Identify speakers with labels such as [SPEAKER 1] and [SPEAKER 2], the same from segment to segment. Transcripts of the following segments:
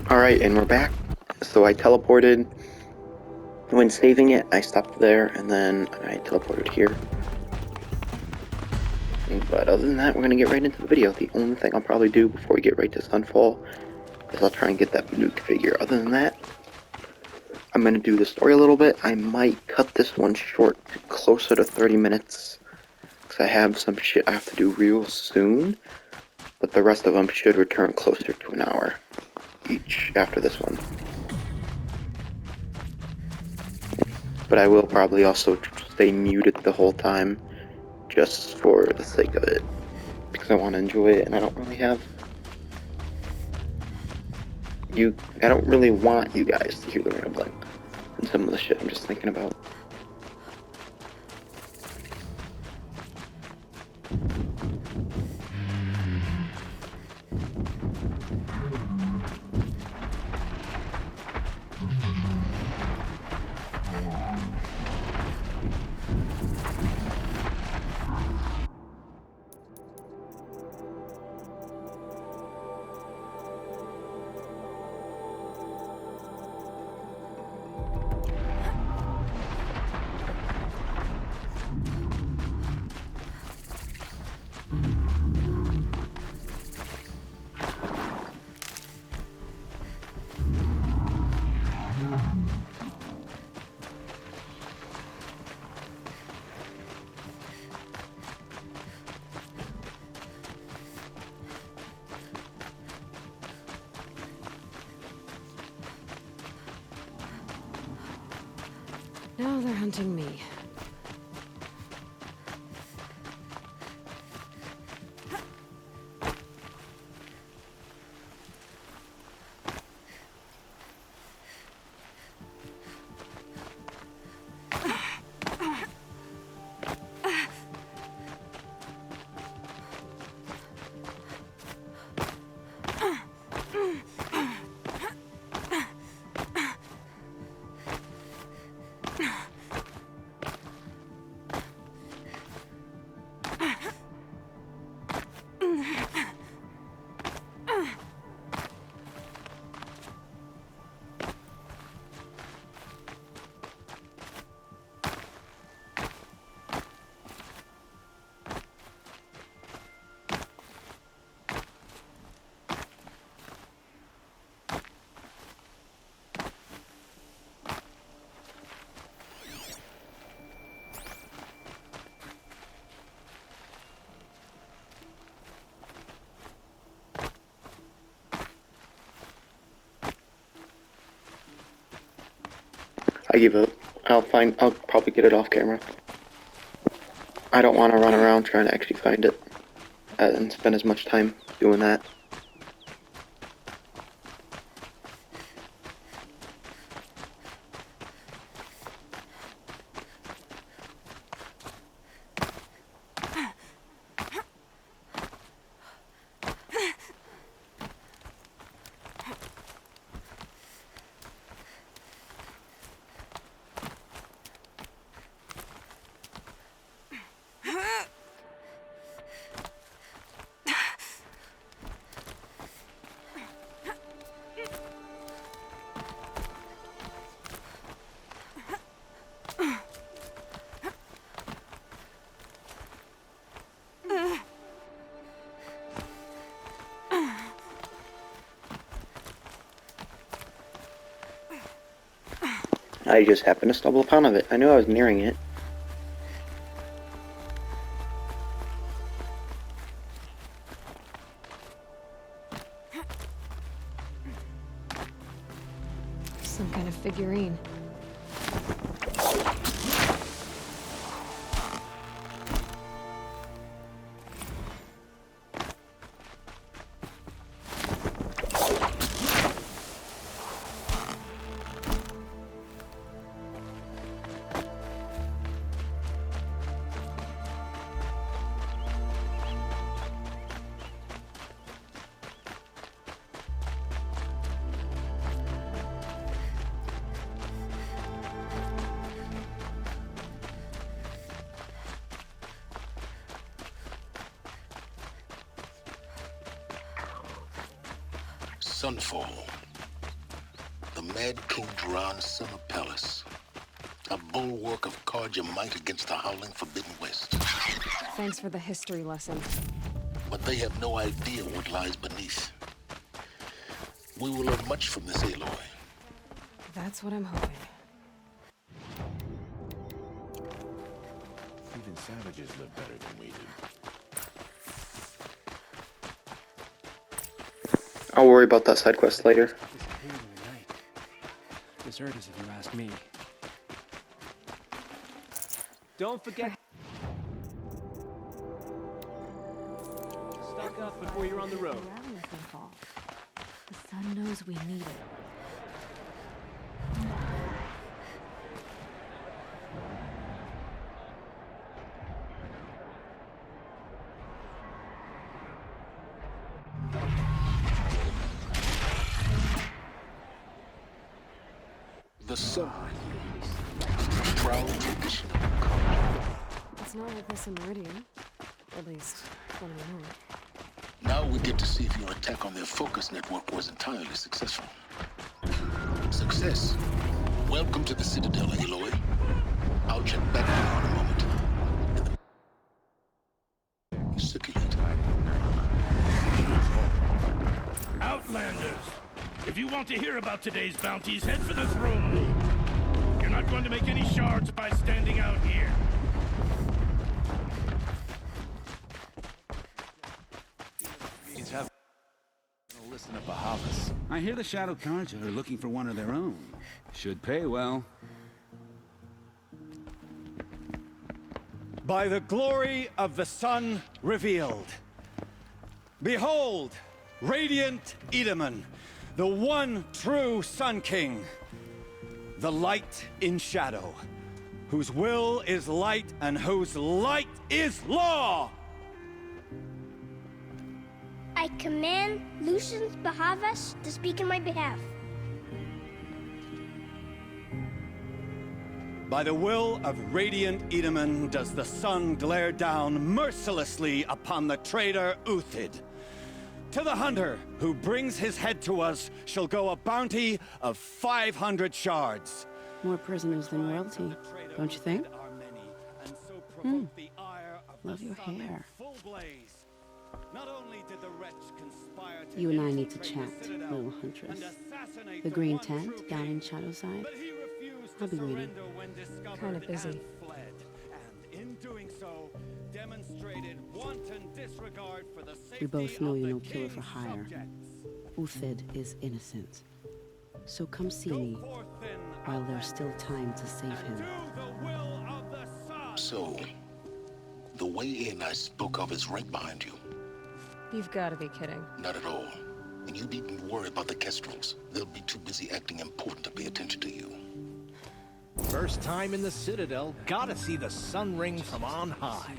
[SPEAKER 1] Alright, and we're back. So I teleported. When saving it, I stopped there, and then I teleported here. But other than that, we're gonna get right into the video. The only thing I'll probably do before we get right to Sunfall is I'll try and get that nuke figure. Other than that, I'm gonna do the story a little bit. I might cut this one short to closer to 30 minutes, because I have some shit I have to do real soon. But the rest of them should return closer to an hour each after this one. But I will probably also stay muted the whole time, just for the sake of it, because I want to enjoy it, and I don't really have I don't really want you guys to hear the rambling and some of the shit I'm just thinking about.
[SPEAKER 2] Now they're hunting me.
[SPEAKER 1] I give up. I'll probably get it off camera. I don't want to run around trying to actually find it and spend as much time doing that. I just happened to stumble upon it. I knew I was nearing it.
[SPEAKER 2] Some kind of figurine.
[SPEAKER 3] Sunfall. Mad King Jiran's summer palace. A bulwark of Carja might against the howling Forbidden West.
[SPEAKER 2] Thanks for the history lesson.
[SPEAKER 3] But they have no idea what lies beneath. We will learn much from this, Aloy.
[SPEAKER 2] That's what I'm hoping.
[SPEAKER 4] Even savages live better than we do.
[SPEAKER 1] I'll worry about that side quest later.
[SPEAKER 5] Deserters, if you ask me. Don't forget. Stock up before you're on the road.
[SPEAKER 2] The sun knows we need it.
[SPEAKER 3] The sun. Proud tradition of Carja.
[SPEAKER 2] It's not like this in Meridian. At least, when I know it.
[SPEAKER 3] Now we get to see if your attack on their focus network was entirely successful. Success. Welcome to the Citadel, Aloy. I'll check back with you in a moment. Circulate.
[SPEAKER 6] Outlanders! If you want to hear about today's bounties, head for the throne room. You're not going to make any shards by standing out here.
[SPEAKER 7] Listen to Bahavas. I hear the Shadow Carja are looking for one of their own. Should pay well.
[SPEAKER 8] By the glory of the sun revealed. Behold, radiant Edaman, the one true Sun King. The light in shadow, whose will is light and whose light is law!
[SPEAKER 9] I command Lucius Bahavas to speak in my behalf.
[SPEAKER 8] By the will of radiant Edaman does the sun glare down mercilessly upon the traitor Uthid. To the hunter who brings his head to us shall go a bounty of 500 shards.
[SPEAKER 10] More prisoners than royalty, don't you think? Love your hair.
[SPEAKER 8] Not only did the wretch conspire to
[SPEAKER 10] You and I need to chat, little huntress. The green tent down in Shadowside? I'll be waiting.
[SPEAKER 2] Kinda busy.
[SPEAKER 8] And in doing so, demonstrated wanton disregard for the safety
[SPEAKER 10] We both know
[SPEAKER 8] of
[SPEAKER 10] you're
[SPEAKER 8] the
[SPEAKER 10] no killer for
[SPEAKER 8] king's
[SPEAKER 10] hire.
[SPEAKER 8] subjects.
[SPEAKER 10] Uthid is innocent. So come see me
[SPEAKER 8] Go forth then,
[SPEAKER 10] while there's still time to save him.
[SPEAKER 8] do the will of the sun.
[SPEAKER 3] So, the way in I spoke of is right behind you.
[SPEAKER 2] You've got to be kidding.
[SPEAKER 3] Not at all. And you needn't worry about the Kestrels. They'll be too busy acting important to pay attention to you.
[SPEAKER 6] First time in the Citadel, gotta see the sun ring from on high.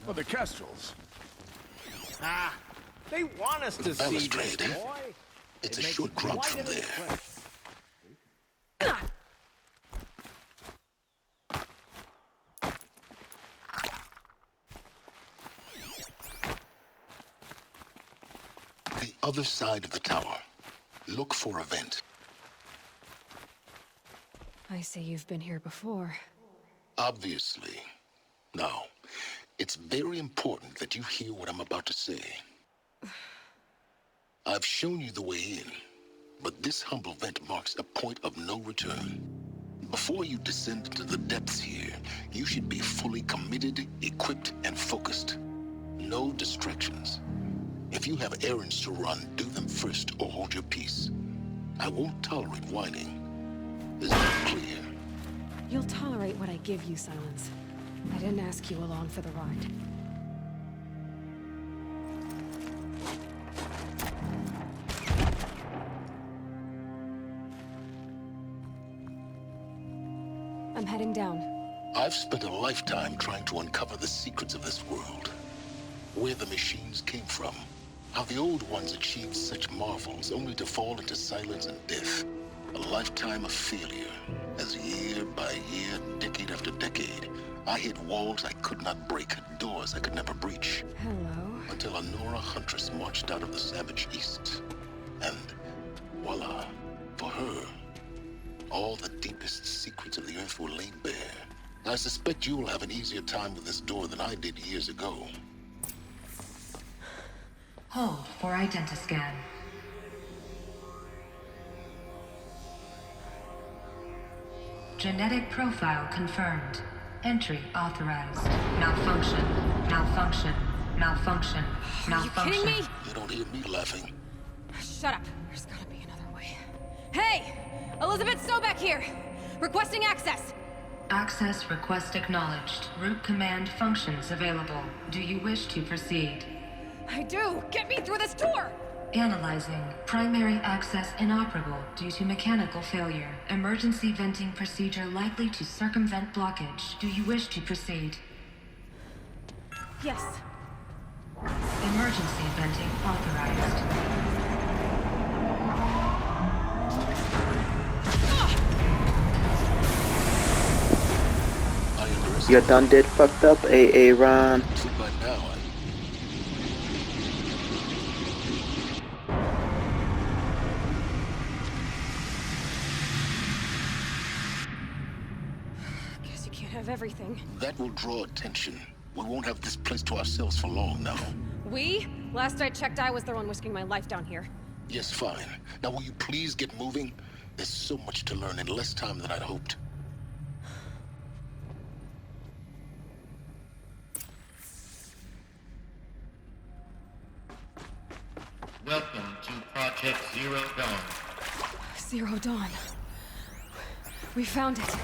[SPEAKER 4] Well, the Kestrels.
[SPEAKER 6] Ah, they want us to see this,
[SPEAKER 3] Balustrade.
[SPEAKER 6] boy.
[SPEAKER 3] It's
[SPEAKER 6] It
[SPEAKER 3] a
[SPEAKER 6] makes
[SPEAKER 3] short
[SPEAKER 6] it
[SPEAKER 3] drop
[SPEAKER 6] quite
[SPEAKER 3] from
[SPEAKER 6] an
[SPEAKER 3] there.
[SPEAKER 6] impress.
[SPEAKER 3] The other side of the tower. Look for a vent.
[SPEAKER 2] I see you've been here before.
[SPEAKER 3] Obviously. Now, it's very important that you hear what I'm about to say. I've shown you the way in, but this humble vent marks a point of no return. Before you descend into the depths here, you should be fully committed, equipped, and focused. No distractions. If you have errands to run, do them first or hold your peace. I won't tolerate whining. Is that clear?
[SPEAKER 2] You'll tolerate what I give you, Silence. I didn't ask you along for the ride. I'm heading down.
[SPEAKER 3] I've spent a lifetime trying to uncover the secrets of this world. Where the machines came from. How the old ones achieved such marvels only to fall into silence and death. A lifetime of failure. As year by year, decade after decade, I hit walls I could not break, doors I could never breach.
[SPEAKER 2] Hello.
[SPEAKER 3] Until a Nora huntress marched out of the savage east. And voila, for her, all the deepest secrets of the Earth were laid bare. I suspect you'll have an easier time with this door than I did years ago.
[SPEAKER 11] Hold for identiscan. Genetic profile confirmed. Entry authorized. Malfunction. Malfunction. Malfunction. Malfunction.
[SPEAKER 2] Are you kidding me?
[SPEAKER 3] You don't hear me laughing.
[SPEAKER 2] Shut up. There's gotta be another way. Hey! Elizabeth Sobek here! Requesting access!
[SPEAKER 11] Access request acknowledged. Root command functions available. Do you wish to proceed?
[SPEAKER 2] I do! Get me through this door!
[SPEAKER 11] Analyzing. Primary access inoperable due to mechanical failure. Emergency venting procedure likely to circumvent blockage. Do you wish to proceed?
[SPEAKER 2] Yes.
[SPEAKER 11] Emergency venting authorized.
[SPEAKER 1] You done did fucked up, AA Ron.
[SPEAKER 3] See, by now,
[SPEAKER 2] Guess you can't have everything.
[SPEAKER 3] that will draw attention. We won't have this place to ourselves for long now.
[SPEAKER 2] We? Last I checked, I was the one risking my life down here.
[SPEAKER 3] Yes, fine. Now will you please get moving? There's so much to learn in less time than I'd hoped.
[SPEAKER 12] Welcome to Project Zero Dawn.
[SPEAKER 2] Zero Dawn. We found it.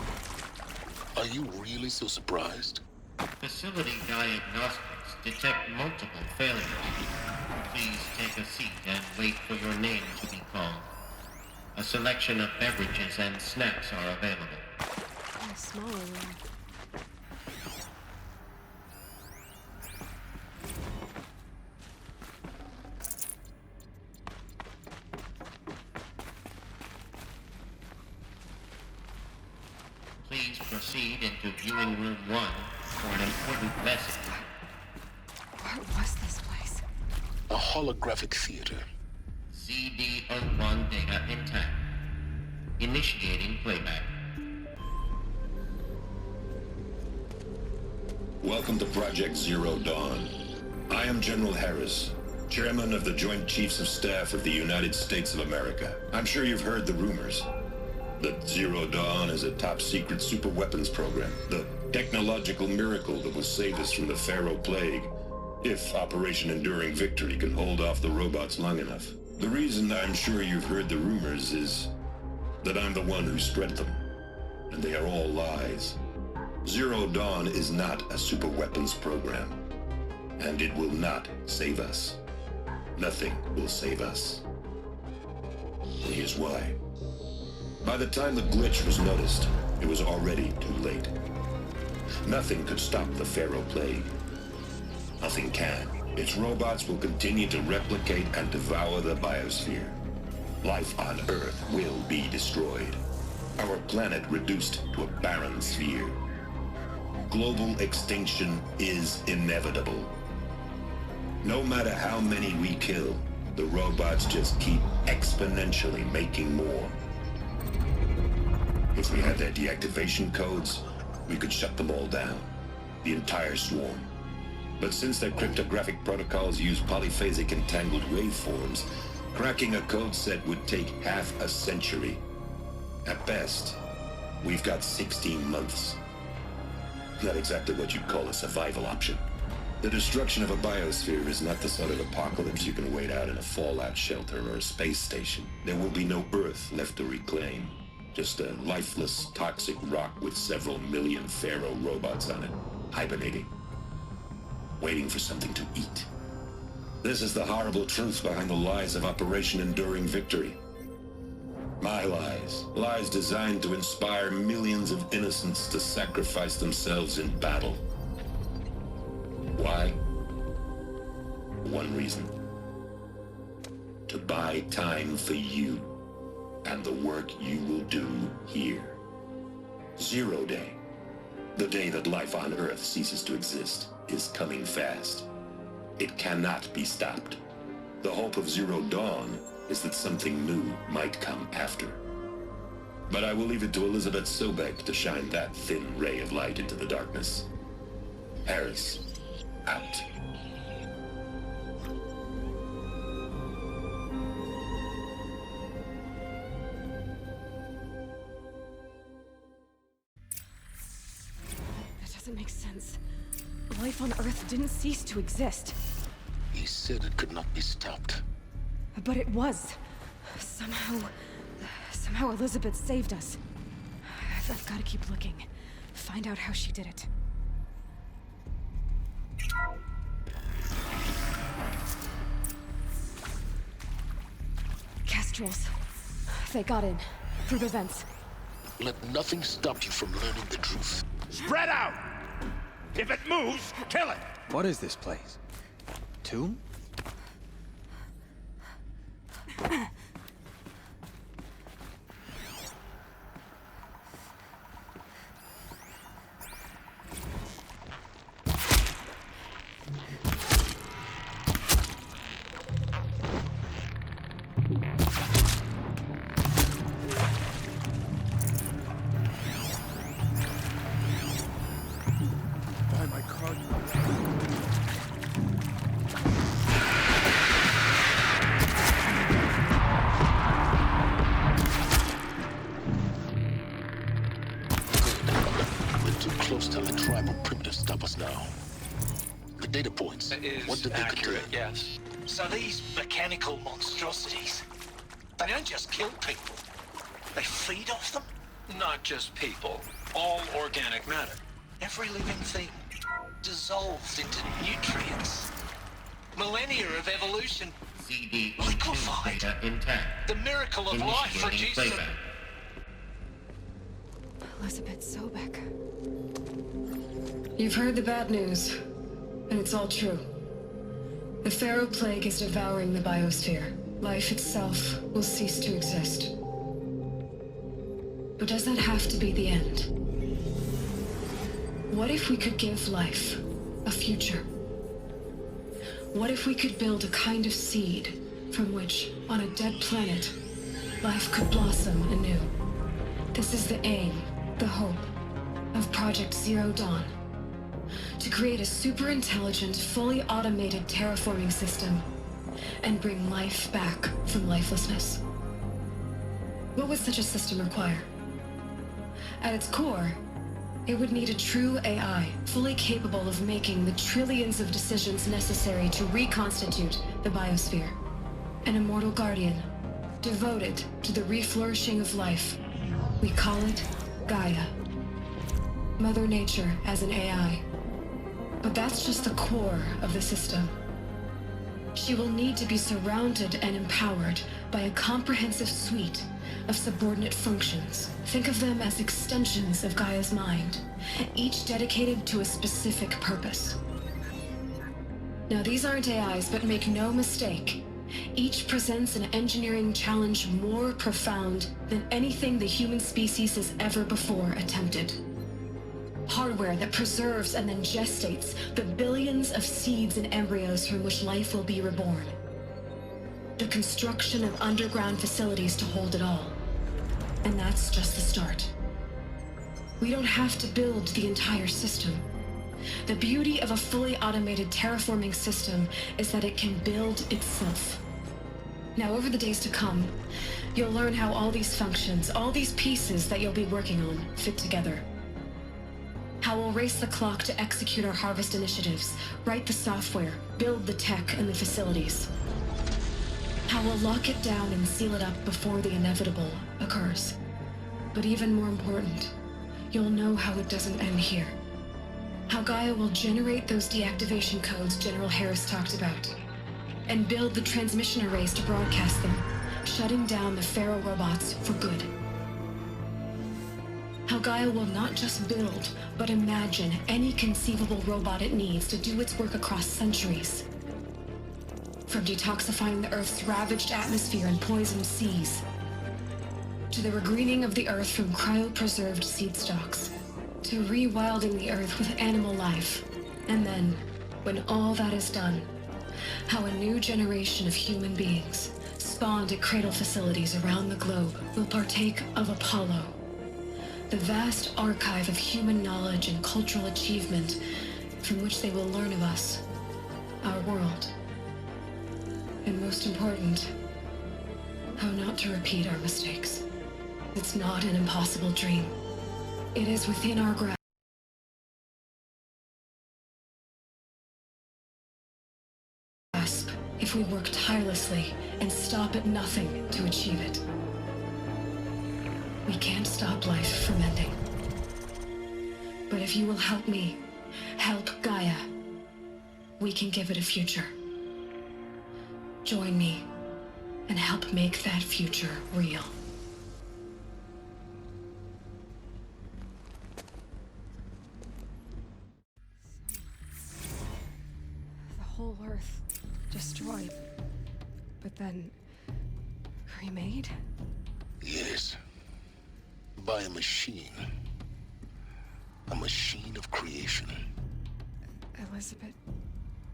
[SPEAKER 3] Are you really so surprised?
[SPEAKER 12] Facility diagnostics detect multiple failures. Please take a seat and wait for your name to be called. A selection of beverages and snacks are available.
[SPEAKER 2] A smaller room.
[SPEAKER 12] Please proceed into viewing room 1 for an important message.
[SPEAKER 2] What was this place?
[SPEAKER 3] A holographic theater.
[SPEAKER 12] CD01 data intact. Initiating playback.
[SPEAKER 13] Welcome to Project Zero Dawn. I am General Harris, Chairman of the Joint Chiefs of Staff of the United States of America. I'm sure you've heard the rumors that Zero Dawn is a top-secret superweapons program, the technological miracle that will save us from the Pharaoh Plague, if Operation Enduring Victory can hold off the robots long enough. The reason I'm sure you've heard the rumors is that I'm the one who spread them, and they are all lies. Zero Dawn is not a superweapons program, and it will not save us. Nothing will save us. And here's why. By the time the glitch was noticed, it was already too late. Nothing could stop the Pharaoh Plague. Nothing can. Its robots will continue to replicate and devour the biosphere. Life on Earth will be destroyed. Our planet reduced to a barren sphere. Global extinction is inevitable. No matter how many we kill, the robots just keep exponentially making more. If we had their deactivation codes, we could shut them all down. The entire swarm. But since their cryptographic protocols use polyphasic entangled waveforms, cracking a code set would take half a century. At best, we've got 16 months. Not exactly what you'd call a survival option. The destruction of a biosphere is not the sort of apocalypse you can wait out in a fallout shelter or a space station. There will be no Earth left to reclaim. Just a lifeless, toxic rock with several million Pharaoh robots on it, hibernating, waiting for something to eat. This is the horrible truth behind the lies of Operation Enduring Victory. My lies. Lies designed to inspire millions of innocents to sacrifice themselves in battle. Why? One reason. To buy time for you and the work you will do here. Zero Day, the day that life on Earth ceases to exist, is coming fast. It cannot be stopped. The hope of Zero Dawn is that something new might come after. But I will leave it to Elizabeth Sobek to shine that thin ray of light into the darkness. Harris, out.
[SPEAKER 2] That doesn't make sense. Life on Earth didn't cease to exist.
[SPEAKER 3] He said it could not be stopped.
[SPEAKER 2] But it was. Somehow Elizabeth saved us. I've got to keep looking. Find out how she did it. Kestrels. They got in. Through the vents.
[SPEAKER 3] Let nothing stop you from learning the truth.
[SPEAKER 6] Spread out! If it moves, kill it!
[SPEAKER 5] What is this place? Tomb?
[SPEAKER 4] Buy my card.
[SPEAKER 3] We're too close to the tribal primitive stop us now. The data points. What did they
[SPEAKER 14] accurate,
[SPEAKER 3] contain?
[SPEAKER 14] yes. So these mechanical monstrosities, they don't just kill people. They feed off them. Not just people. All organic matter. Every living thing dissolved into nutrients. Millennia of evolution
[SPEAKER 12] CD
[SPEAKER 14] liquefied.
[SPEAKER 12] data intact.
[SPEAKER 14] The miracle of life
[SPEAKER 12] Initiating
[SPEAKER 14] produced them.
[SPEAKER 12] playback.
[SPEAKER 2] Elizabeth Sobek.
[SPEAKER 11] You've heard the bad news, and it's all true. The Pharaoh Plague is devouring the biosphere. Life itself will cease to exist. But does that have to be the end? What if we could give life a future? What if we could build a kind of seed from which, on a dead planet, life could blossom anew? This is the aim, the hope, of Project Zero Dawn. To create a super-intelligent, fully automated terraforming system and bring life back from lifelessness. What would such a system require? At its core, it would need a true AI, fully capable of making the trillions of decisions necessary to reconstitute the biosphere. An immortal guardian, devoted to the reflourishing of life. We call it Gaia. Mother Nature as an AI. But that's just the core of the system. She will need to be surrounded and empowered by a comprehensive suite of subordinate functions. Think of them as extensions of Gaia's mind, each dedicated to a specific purpose. Now, these aren't AIs, but make no mistake, each presents an engineering challenge more profound than anything the human species has ever before attempted. Hardware that preserves and then gestates the billions of seeds and embryos from which life will be reborn. The construction of underground facilities to hold it all. And that's just the start. We don't have to build the entire system. The beauty of a fully automated terraforming system is that it can build itself. Now, over the days to come, you'll learn how all these functions, all these pieces that you'll be working on, fit together. How we'll race the clock to execute our harvest initiatives, write the software, build the tech and the facilities. How we'll lock it down and seal it up before the inevitable occurs. But even more important, you'll know how it doesn't end here. How Gaia will generate those deactivation codes General Harris talked about, and build the transmission arrays to broadcast them, shutting down the Pharaoh robots for good. How Gaia will not just build, but imagine any conceivable robot it needs to do its work across centuries. From detoxifying the Earth's ravaged atmosphere and poisoned seas, to the regreening of the Earth from cryopreserved seed stalks, to rewilding the Earth with animal life. And then, when all that is done, how a new generation of human beings, spawned at Cradle facilities around the globe will partake of Apollo, the vast archive of human knowledge and cultural achievement from which they will learn of us, our world, and most important, how not to repeat our mistakes. It's not an impossible dream. It is within our grasp. If we work tirelessly and stop at nothing to achieve it. We can't stop life from ending. But if you will help me, help Gaia, we can give it a future. Join me and help make that future real.
[SPEAKER 2] The whole Earth destroyed, but then remade?
[SPEAKER 3] Yes. By a machine. A machine of creation.
[SPEAKER 2] Elizabeth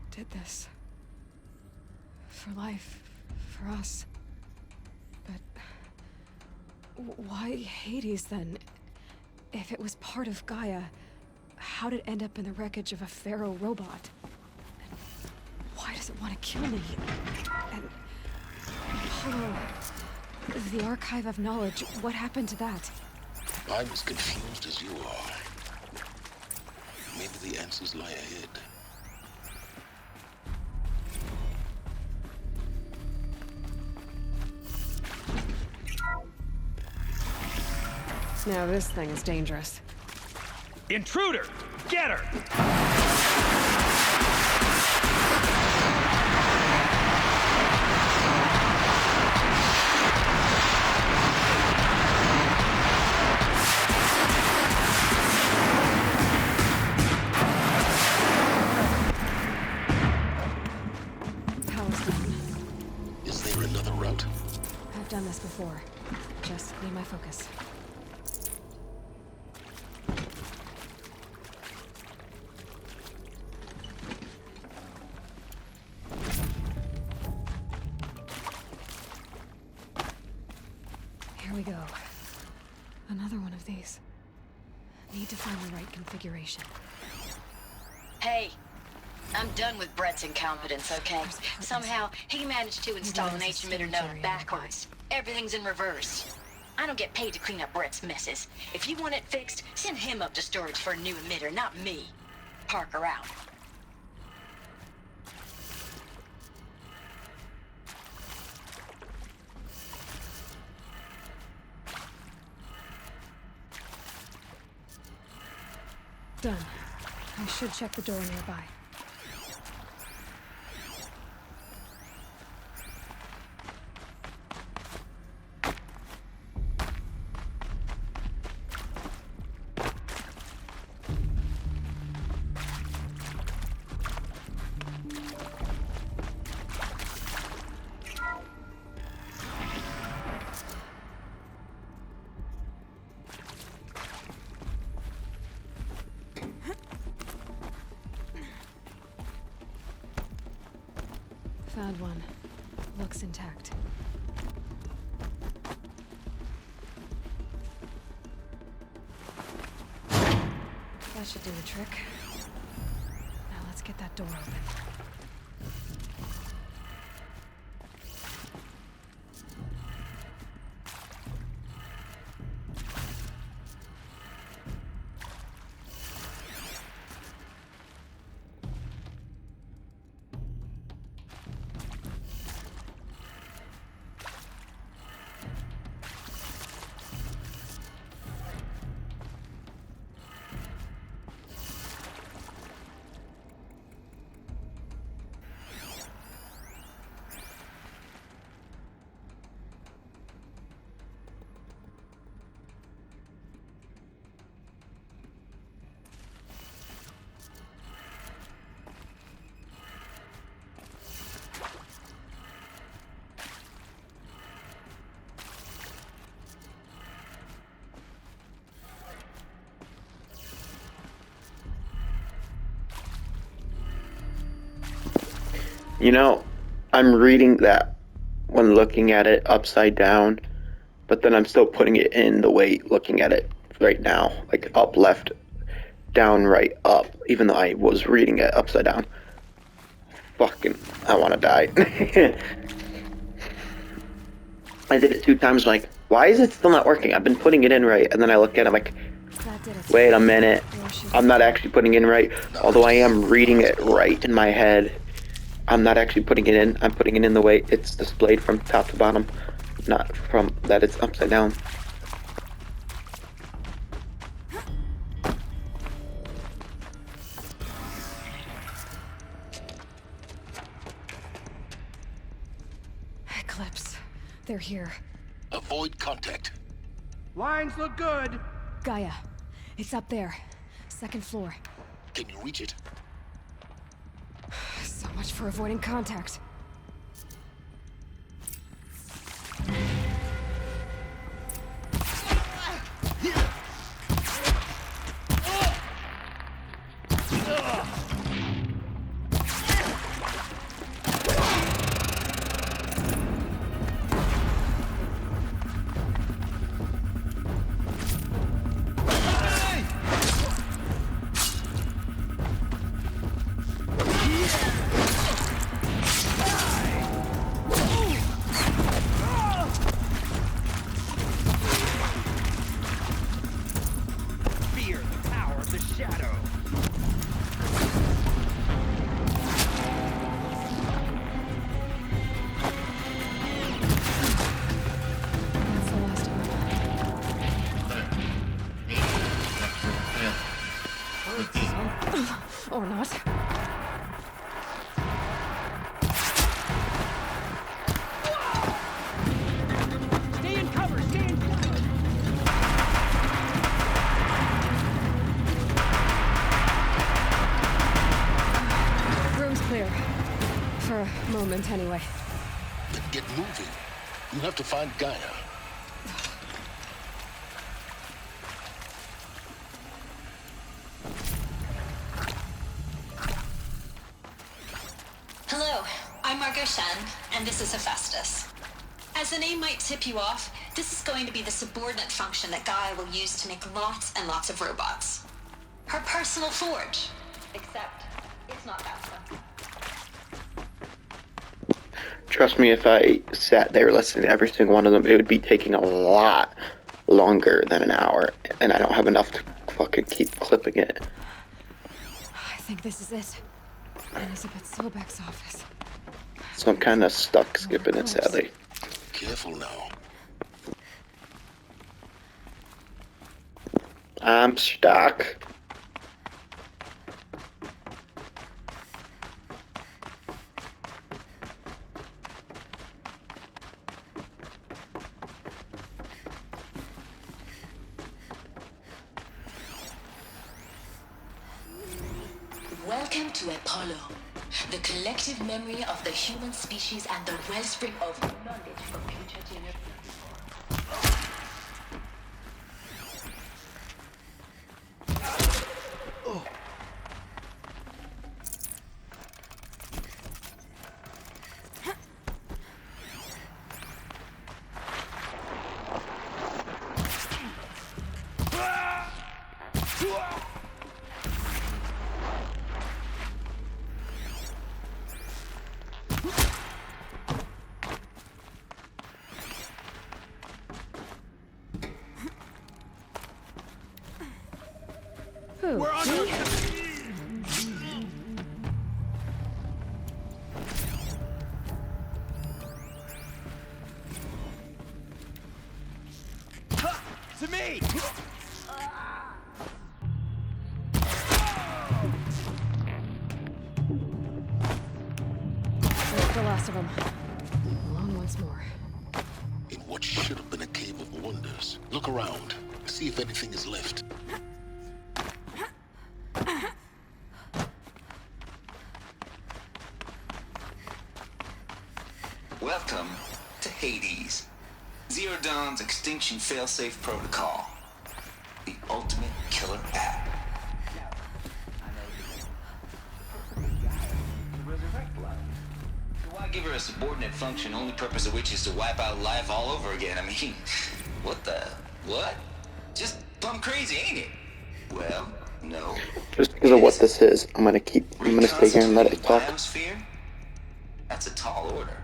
[SPEAKER 2] did this. For life, for us. But why Hades then? If it was part of Gaia, how did it end up in the wreckage of a Pharaoh robot? And why does it want to kill me? And Apollo, the archive of knowledge, what happened to that?
[SPEAKER 3] I'm as confused as you are. Maybe the answers lie ahead.
[SPEAKER 2] Now this thing is dangerous.
[SPEAKER 6] Intruder! Get her!
[SPEAKER 2] Power's down.
[SPEAKER 3] Is there another route?
[SPEAKER 2] I've done this before. Just need my focus. Here we go. Another one of these. Need to find the right configuration.
[SPEAKER 15] Hey, I'm done with Brett's incompetence, okay? Somehow, he managed to install an H-emitter node backwards. Everything's in reverse. I don't get paid to clean up Brett's messes. If you want it fixed, send him up to storage for a new emitter, not me. Parker out.
[SPEAKER 2] Done. I should check the door nearby. Found one. Looks intact. That should do the trick. Now let's get that door open.
[SPEAKER 1] You know, I'm reading that when looking at it upside down, but then I'm still putting it in the way looking at it right now, like up, left, down, right, up, even though I was reading it upside down. Fucking, I want to die. I did it 2 times, like, why is it still not working? I've been putting it in right, and then I look at it like, wait a minute, I'm not actually putting it in right, although I am reading it right in my head. I'm not actually putting it in, I'm putting it in the way it's displayed from top to bottom, not from that it's upside down.
[SPEAKER 2] Eclipse. They're here.
[SPEAKER 3] Avoid contact.
[SPEAKER 6] Lines look good.
[SPEAKER 2] Gaia. It's up there. 2nd floor.
[SPEAKER 3] Can you reach it?
[SPEAKER 2] So much for avoiding contact. Or not.
[SPEAKER 6] Stay in cover, stay in cover.
[SPEAKER 2] Room's clear. For a moment, anyway.
[SPEAKER 3] Then get moving. You have to find Gaia.
[SPEAKER 15] Hello, I'm Margot Shen, and this is Hephaestus. As the name might tip you off, this is going to be the subordinate function that Gaia will use to make lots and lots of robots. Her personal forge. Except, it's not that simple.
[SPEAKER 1] Trust me, if I sat there listening to every single one of them, it would be taking a lot longer than an hour, and I don't have enough to fucking keep clipping it.
[SPEAKER 2] I think this is it. Elizabeth Sobek's office.
[SPEAKER 1] So I'm kind of stuck skipping it, sadly.
[SPEAKER 3] Careful now.
[SPEAKER 1] I'm stuck.
[SPEAKER 15] Welcome to Apollo, the collective memory of the human species and the wellspring of knowledge for future generations.
[SPEAKER 6] We're under to me!
[SPEAKER 2] That's the last of them. Along once more.
[SPEAKER 3] In what should have been a cave of wonders. Look around. See if anything is left.
[SPEAKER 16] Welcome to Hades. Zero Dawn's extinction failsafe protocol. The ultimate killer app.
[SPEAKER 17] To resurrect life. So why
[SPEAKER 16] Why give her a subordinate function, only purpose of which is to wipe out life all over again? I mean, what? Just plumb crazy, ain't it? Well, no.
[SPEAKER 1] Just because of what this is, I'm gonna stay here and let it talk.
[SPEAKER 16] Biosphere? That's a tall order.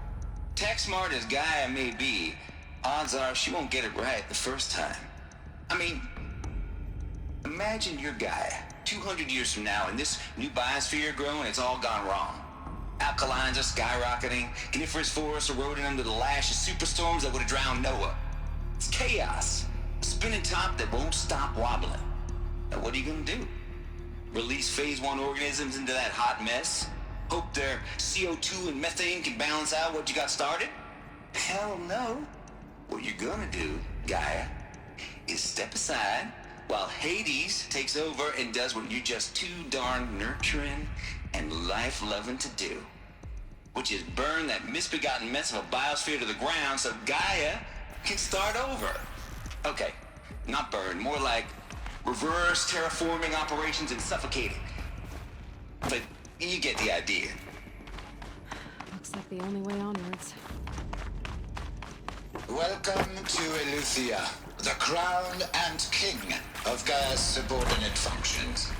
[SPEAKER 16] Tech smart as Gaia may be, odds are she won't get it right the first time. I mean, imagine your Gaia 200 years from now and this new biosphere growing, it's all gone wrong. Alkalines are skyrocketing, coniferous forests eroding under the lash of superstorms that would have drowned Noah. It's chaos. A spinning top that won't stop wobbling. Now what are you gonna do? Release phase 1 organisms into that hot mess? Hope their CO2 and methane can balance out what you got started? Hell no. What you're gonna do, Gaia, is step aside while Hades takes over and does what you're just too darn nurturing and life-loving to do, which is burn that misbegotten mess of a biosphere to the ground so Gaia can start over. Okay, not burn, more like reverse terraforming operations and suffocating. But you get the idea.
[SPEAKER 2] Looks like the only way onwards.
[SPEAKER 17] Welcome to Eleuthia, the crown and king of Gaia's subordinate functions.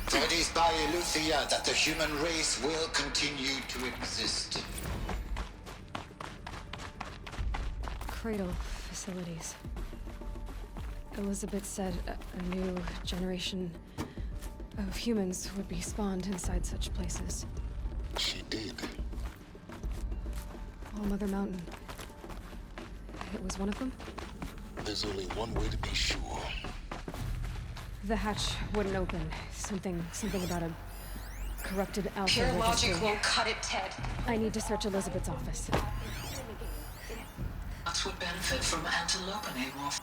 [SPEAKER 17] For it is by Eleuthia that the human race will continue to exist.
[SPEAKER 2] Cradle facilities. Elizabeth said a new generation of humans would be spawned inside such places.
[SPEAKER 3] She did.
[SPEAKER 2] All Mother Mountain. It was one of them?
[SPEAKER 3] There's only one way to be sure.
[SPEAKER 2] The hatch wouldn't open. Something about a corrupted alpha
[SPEAKER 11] Pure
[SPEAKER 2] registry.
[SPEAKER 11] logic won't cut it, Ted.
[SPEAKER 2] I need to search Elizabeth's office.
[SPEAKER 14] That would benefit from antilopening off.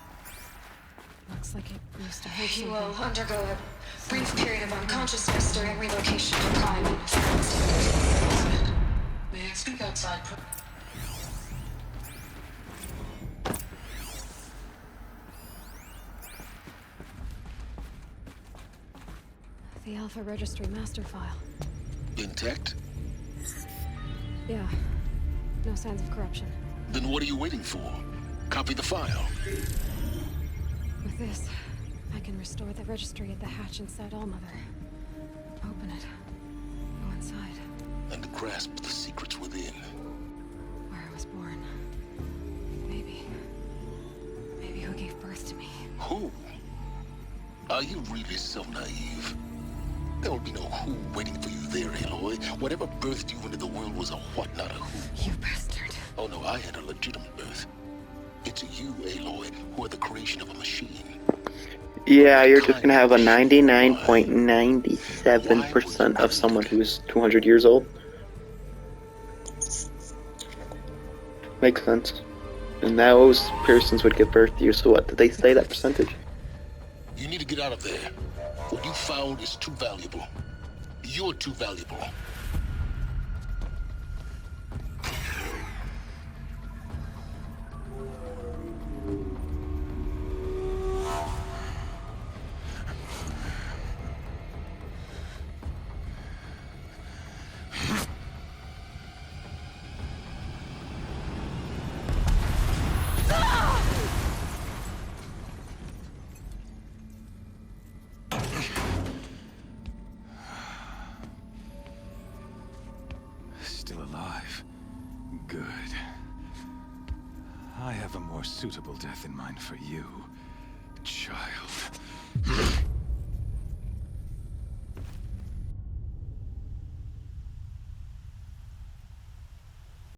[SPEAKER 2] Looks like it used to hold
[SPEAKER 11] He
[SPEAKER 2] something.
[SPEAKER 11] will undergo a brief period of unconsciousness during relocation to Prime and Feral Standards.
[SPEAKER 14] May I speak outside?
[SPEAKER 2] The Alpha Registry master file.
[SPEAKER 3] Intact?
[SPEAKER 2] Yeah. No signs of corruption.
[SPEAKER 3] Then what are you waiting for? Copy the file.
[SPEAKER 2] With this, I can restore the registry at the hatch inside Allmother. Open it. Go inside.
[SPEAKER 3] And grasp the secrets within.
[SPEAKER 2] Where I was born. Maybe who gave birth to me.
[SPEAKER 3] Who? Are you really so naive? There will be no who waiting for you there, Aloy. Whatever birthed you into the world was a what, not a who.
[SPEAKER 2] You bastard.
[SPEAKER 3] Oh no, I had a legitimate birth. It's you, Aloy, who are the creation of a machine.
[SPEAKER 1] Yeah, you're just gonna have a 99.97% of someone who's 200 years old. Makes sense. And those persons would give birth to you, so what, did they say that percentage?
[SPEAKER 3] You need to get out of there. What you found is too valuable. You're too valuable.
[SPEAKER 7] Still alive. Good. I have a more suitable death in mind for you, child.